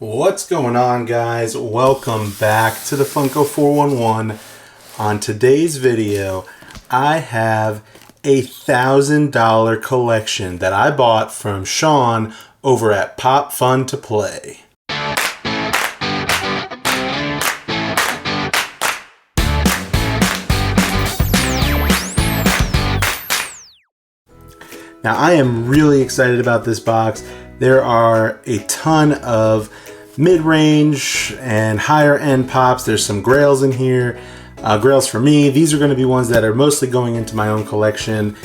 What's going on, guys? Welcome back to the Funko 411. On today's video, I have a $1,000 collection that I bought from Sean over at Pop Fun to Play. Now, I am really excited about this box. There are a ton of mid-range and higher end pops. There's some grails in here. Grails for me. These are going to be ones that are mostly going into my own collection.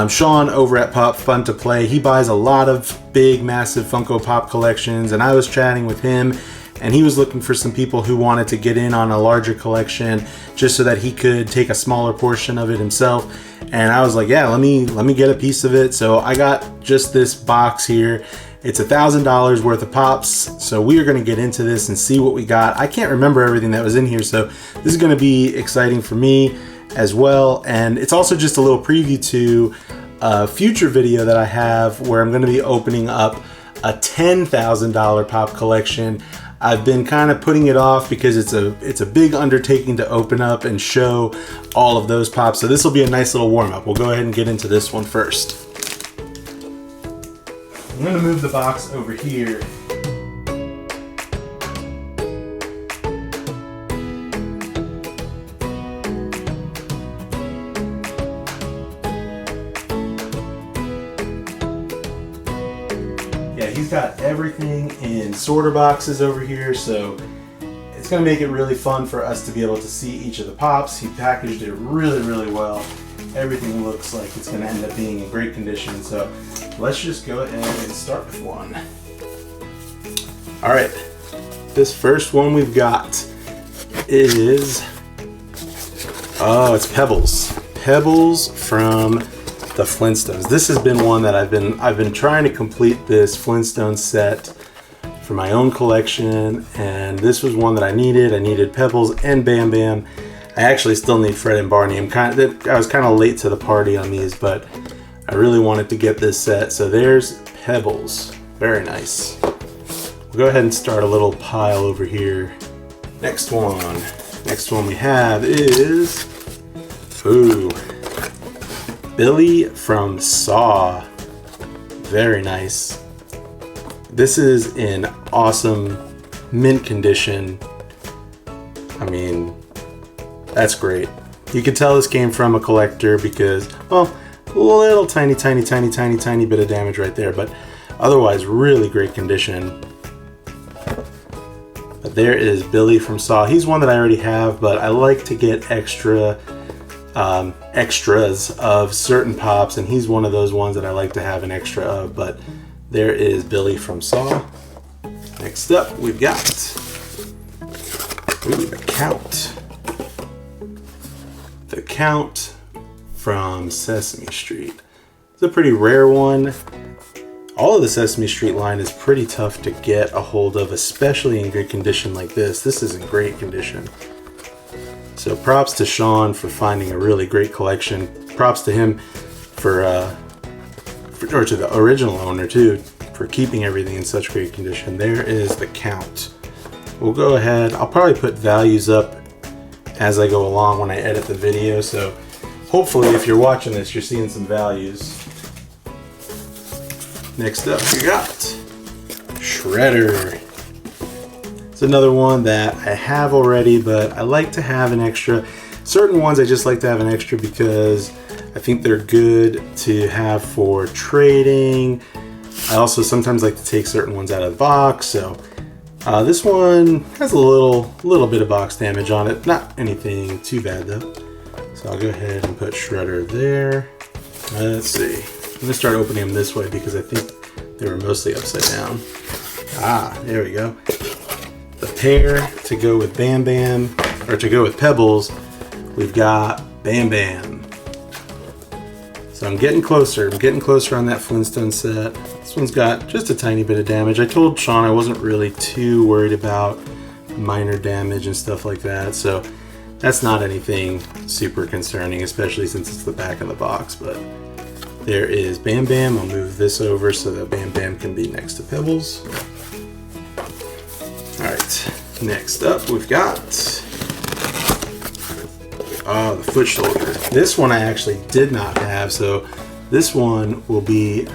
Sean over at Pop Fun to Play, he buys a lot of big, massive Funko Pop collections, and I was chatting with him, and he was looking for some people who wanted to get in on a larger collection just so that he could take a smaller portion of it himself. And I was like, yeah, let me get a piece of it. So I got just this box here. It's $1,000 worth of pops. So we are going to get into this and see what we got. I can't remember everything that was in here, so this is going to be exciting for me as well. And it's also just a little preview to a future video that I have where I'm going to be opening up a $10,000 pop collection. I've been kind of putting it off because it's a big undertaking to open up and show all of those pops. So this will be a nice little warm up. We'll go ahead and get into this one first. I'm going to move the box over here. Yeah, he's got everything in sorter boxes over here, so it's going to make it really fun for us to be able to see each of the pops. He packaged it really well. Everything looks like it's going to end up being in great condition, so let's just go ahead and start with one. Alright, this first one we've got is, it's Pebbles. Pebbles from the Flintstones. This has been one that I've been trying to complete this Flintstone set for my own collection, and this was one that I needed. I needed Pebbles and Bambam. I actually still need Fred and Barney. I was kind of late to the party on these, but I really wanted to get this set. So there's Pebbles. Very nice. We'll go ahead and start a little pile over here. Next one we have is, Billy from Saw. Very nice. This is in awesome mint condition. I mean, that's great. You can tell this came from a collector because, well, a little tiny bit of damage right there, but otherwise really great condition. But there is Billy from Saw. He's one that I already have, but I like to get extras of certain pops, and he's one of those ones that I like to have an extra of. But there is Billy from Saw. Next up, we've got the Count. The Count from Sesame Street. It's a pretty rare one. All of the Sesame Street line is pretty tough to get a hold of, especially in good condition like this. This is in great condition. So props to Sean for finding a really great collection. Props to him or to the original owner too, for keeping everything in such great condition. There is the Count. We'll go ahead. I'll probably put values up as I go along when I edit the video, so hopefully if you're watching this, you're seeing some values. Next up, we got Shredder. It's another one that I have already, but I like to have an extra. Certain ones I just like to have an extra because I think they're good to have for trading. I also sometimes like to take certain ones out of the box, so this one has a little bit of box damage on it. Not anything too bad though. So I'll go ahead and put Shredder there. Let's see. I'm gonna start opening them this way because I think they were mostly upside down. There we go. The pair to go with Bambam, or to go with Pebbles, we've got Bambam. So I'm getting closer on that Flintstone set. This one's got just a tiny bit of damage. I told Sean I wasn't really too worried about minor damage and stuff like that, so that's not anything super concerning, especially since it's the back of the box. But there is Bambam. I'll move this over so that Bambam can be next to Pebbles. next up we've got the foot soldier. This one I actually did not have, so this one will be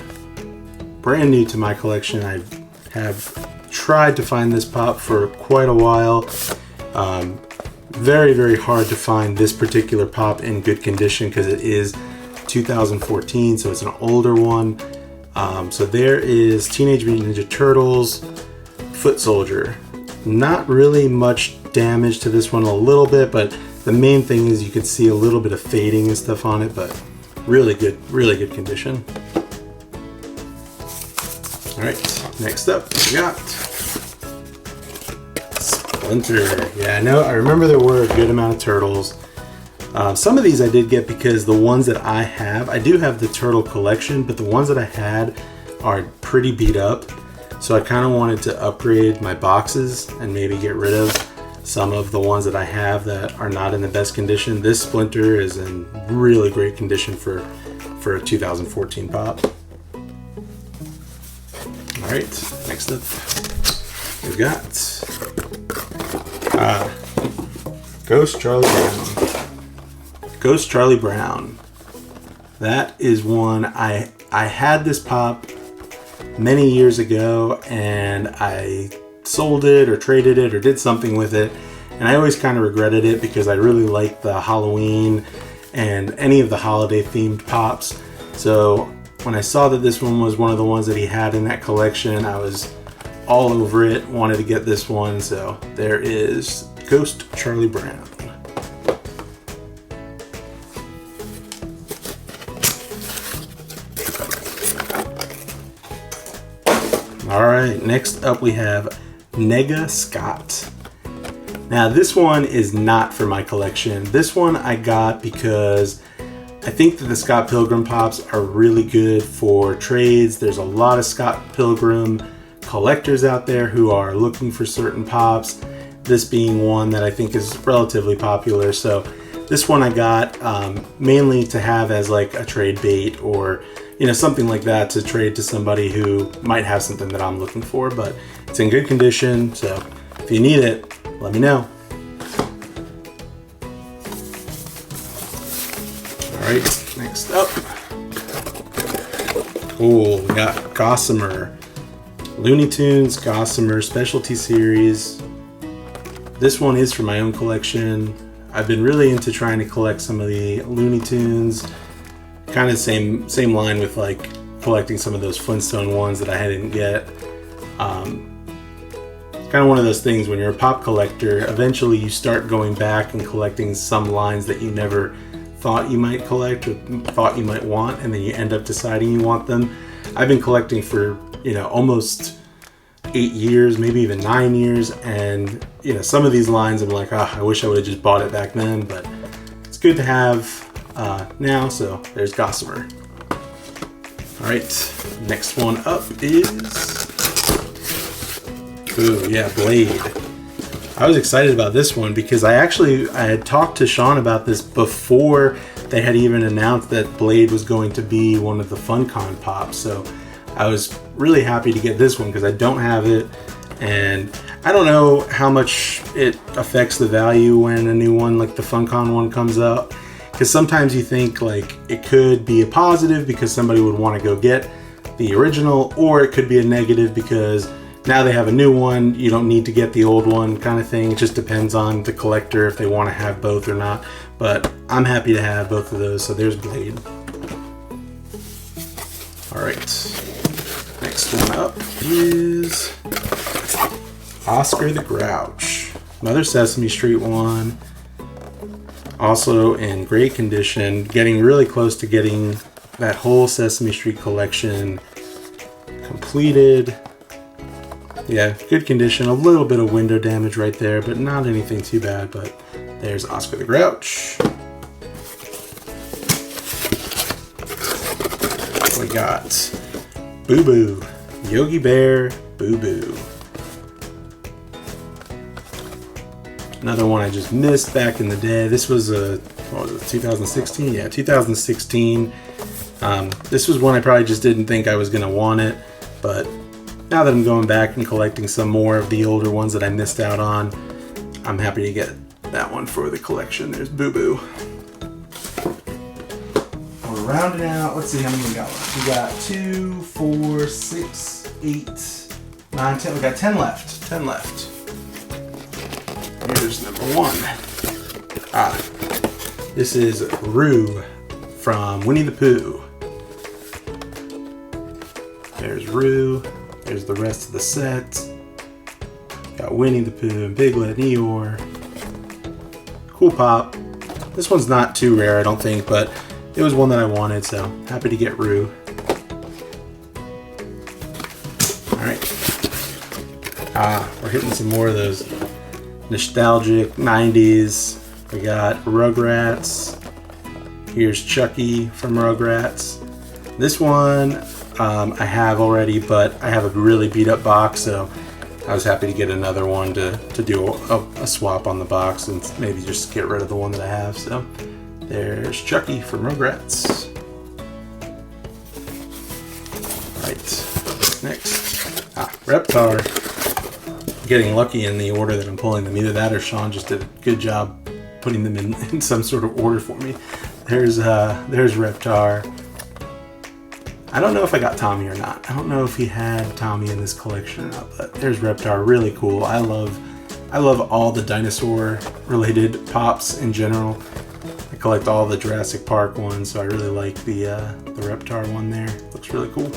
brand new to my collection. I have tried to find this pop for quite a while. Very, very hard to find this particular pop in good condition because it is 2014, so it's an older one. So there is Teenage Mutant Ninja Turtles Foot Soldier. Not really much damage to this one, a little bit, but the main thing is you can see a little bit of fading and stuff on it, but really good condition. All right, next up we got Splinter. Yeah, I remember there were a good amount of turtles. Some of these I did get because the ones that I do have the turtle collection, but the ones that I had are pretty beat up. So I kind of wanted to upgrade my boxes and maybe get rid of some of the ones that I have that are not in the best condition. This Splinter is in really great condition for a 2014 pop. All right, next up we've got Ghost Charlie Brown. Ghost Charlie Brown. That is one I had this pop many years ago, and I sold it or traded it or did something with it, and I always kind of regretted it because I really liked the Halloween and any of the holiday themed pops. So when I saw that this one was one of the ones that he had in that collection, I was all over it, wanted to get this one. So there is Ghost Charlie Brown. All right, next up we have Nega Scott. Now this one is not for my collection. This one I got because I think that the Scott Pilgrim pops are really good for trades. There's a lot of Scott Pilgrim collectors out there who are looking for certain pops. This being one that I think is relatively popular. So this one I got mainly to have as like a trade bait, or something like that, to trade to somebody who might have something that I'm looking for, but it's in good condition. So if you need it, let me know. All right, next up. Cool, we got Gossamer. Looney Tunes Gossamer Specialty Series. This one is for my own collection. I've been really into trying to collect some of the Looney Tunes. Kind of same line with like collecting some of those Flintstone ones that I didn't get. Kind of one of those things when you're a pop collector, eventually you start going back and collecting some lines that you never thought you might collect or thought you might want, and then you end up deciding you want them. I've been collecting for almost 8 years, maybe even 9 years, and some of these lines I'm like, I wish I would have just bought it back then, but it's good to have now. So there's Gossamer. All right, next one up is Blade. I was excited about this one because I had talked to Sean about this before they had even announced that Blade was going to be one of the FunCon pops. So I was really happy to get this one because I don't have it, and I don't know how much it affects the value when a new one like the FunCon one comes out. Because sometimes you think like it could be a positive because somebody would want to go get the original, or it could be a negative because now they have a new one, you don't need to get the old one, kind of thing. It just depends on the collector if they want to have both or not. But I'm happy to have both of those. So there's Blade. All right, next one up is Oscar the Grouch. Another Sesame Street one. Also in great condition, getting really close to getting that whole Sesame Street collection completed. Yeah, good condition. A little bit of window damage right there, but not anything too bad. But there's Oscar the Grouch. We got Boo Boo. Yogi Bear, Boo Boo. Another one I just missed back in the day. This was what was it, 2016? Yeah, 2016. This was one I probably just didn't think I was gonna want it, but now that I'm going back and collecting some more of the older ones that I missed out on, I'm happy to get that one for the collection. There's Boo Boo. We're rounding out. Let's see how many we got left. We got 2, 4, 6, 8, 9, 10. We got 10 left. 10 left. Here's number 1. This is Roo from Winnie the Pooh. There's Roo. There's the rest of the set. Got Winnie the Pooh, Piglet, and Eeyore. Cool pop. This one's not too rare, I don't think, but it was one that I wanted, so happy to get Roo. Alright. We're hitting some more of those nostalgic 90s. We got Rugrats. Here's Chucky from Rugrats. This one I have already, but I have a really beat up box, so I was happy to get another one to do a swap on the box and maybe just get rid of the one that I have. So there's Chucky from Rugrats. Right, next, Reptar. Getting lucky in the order that I'm pulling them. Either that or Sean just did a good job putting them in some sort of order for me. There's Reptar. I don't know if I got Tommy or not. I don't know if he had Tommy in this collection or not, but there's Reptar, really cool. I love all the dinosaur related pops in general. I collect all the Jurassic Park ones, so I really like the Reptar one there. Looks really cool.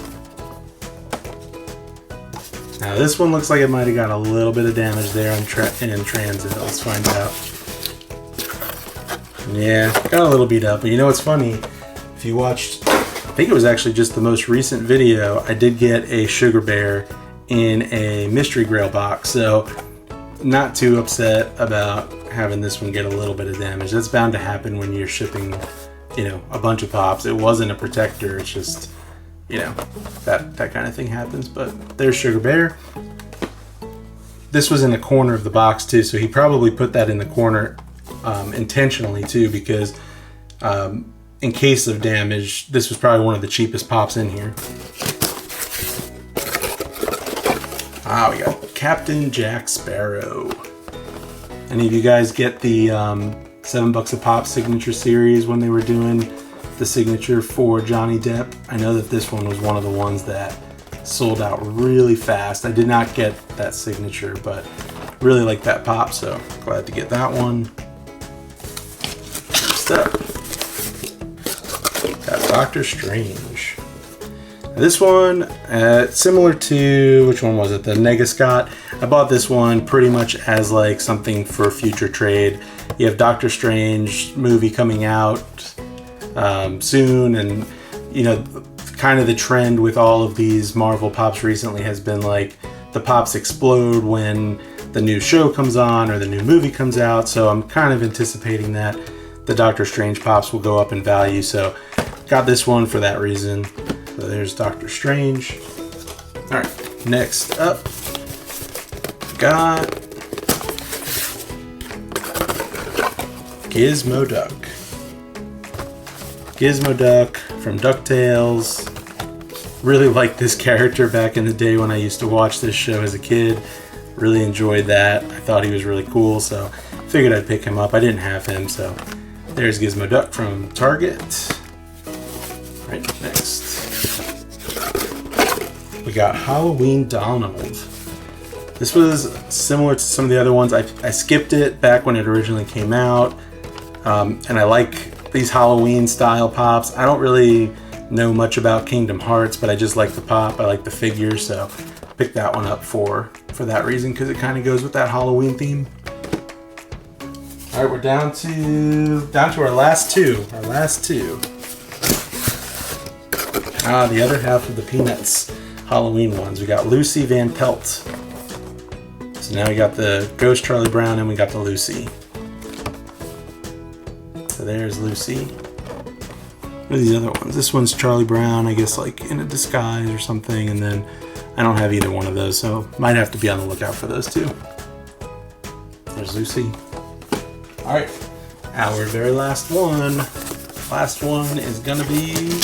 Now this one looks like it might have got a little bit of damage there in transit. Let's find out. Yeah, got a little beat up, but you know what's funny? If you watched, I think it was actually just the most recent video, I did get a Sugar Bear in a mystery grail box, so not too upset about having this one get a little bit of damage. That's bound to happen when you're shipping, you know, a bunch of pops. It wasn't a protector, it's just, you know, that kind of thing happens. But there's Sugar Bear. This was in the corner of the box too, so he probably put that in the corner intentionally too, because in case of damage, this was probably one of the cheapest pops in here. We got Captain Jack Sparrow. Any of you guys get the $7 a pop signature series when they were doing the signature for Johnny Depp? I know that this one was one of the ones that sold out really fast. I did not get that signature, but really like that pop, so glad to get that one. Next up, got Doctor Strange. This one, similar to, which one was it? The Nega Scott. I bought this one pretty much as like something for future trade. You have Doctor Strange movie coming out soon, and you know, kind of the trend with all of these Marvel pops recently has been like the pops explode when the new show comes on or the new movie comes out. So I'm kind of anticipating that the Doctor Strange pops will go up in value. So got this one for that reason. So there's Doctor Strange. All right, next up, got Gizmoduck. Gizmoduck from DuckTales. Really liked this character back in the day when I used to watch this show as a kid. Really enjoyed that. I thought he was really cool, so figured I'd pick him up. I didn't have him, so there's Gizmoduck from Target. All right, next, we got Halloween Donald. This was similar to some of the other ones. I skipped it back when it originally came out, and I like these Halloween style pops. I don't really know much about Kingdom Hearts, but I just like the pop. I like the figure, so picked that one up for that reason, because it kind of goes with that Halloween theme. All right, we're down to our last two. The other half of the Peanuts Halloween ones. We got Lucy Van Pelt. So now we got the Ghost Charlie Brown and we got the Lucy. So there's Lucy. What are these other ones? This one's Charlie Brown, I guess like in a disguise or something, and then I don't have either one of those, so might have to be on the lookout for those too. There's Lucy. All right, our very last one. Last one is gonna be,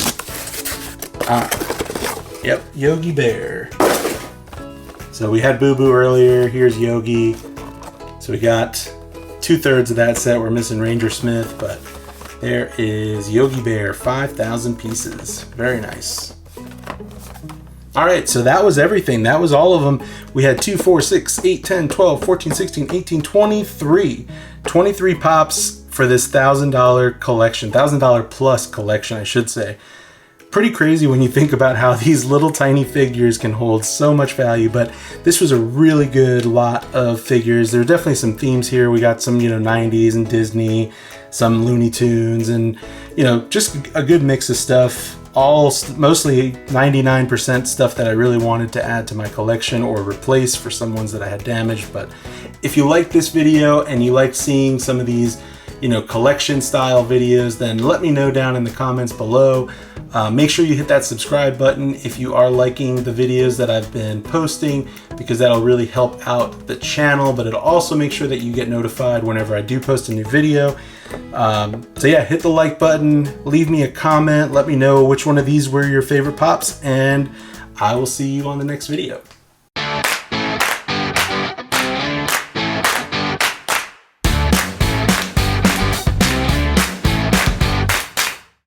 yep, Yogi Bear. So we had Boo Boo earlier, here's Yogi. So we got 2/3 of that set. We're missing Ranger Smith, but there is Yogi Bear, 5,000 pieces. Very nice. All right, so that was everything. That was all of them. We had 2, 4, 6, 8, 10, 12, 14, 16, 18, 23. 23 pops for this $1,000 collection, $1,000 plus collection, I should say. Pretty crazy when you think about how these little tiny figures can hold so much value, but this was a really good lot of figures. There are definitely some themes here. We got some, 90s and Disney, some Looney Tunes, and, just a good mix of stuff. Mostly 99% stuff that I really wanted to add to my collection or replace for some ones that I had damaged. But if you like this video and you like seeing some of these, collection style videos, then let me know down in the comments below. Make sure you hit that subscribe button if you are liking the videos that I've been posting, because that'll really help out the channel, but it'll also make sure that you get notified whenever I do post a new video. So yeah, hit the like button, leave me a comment, let me know which one of these were your favorite pops, and I will see you on the next video.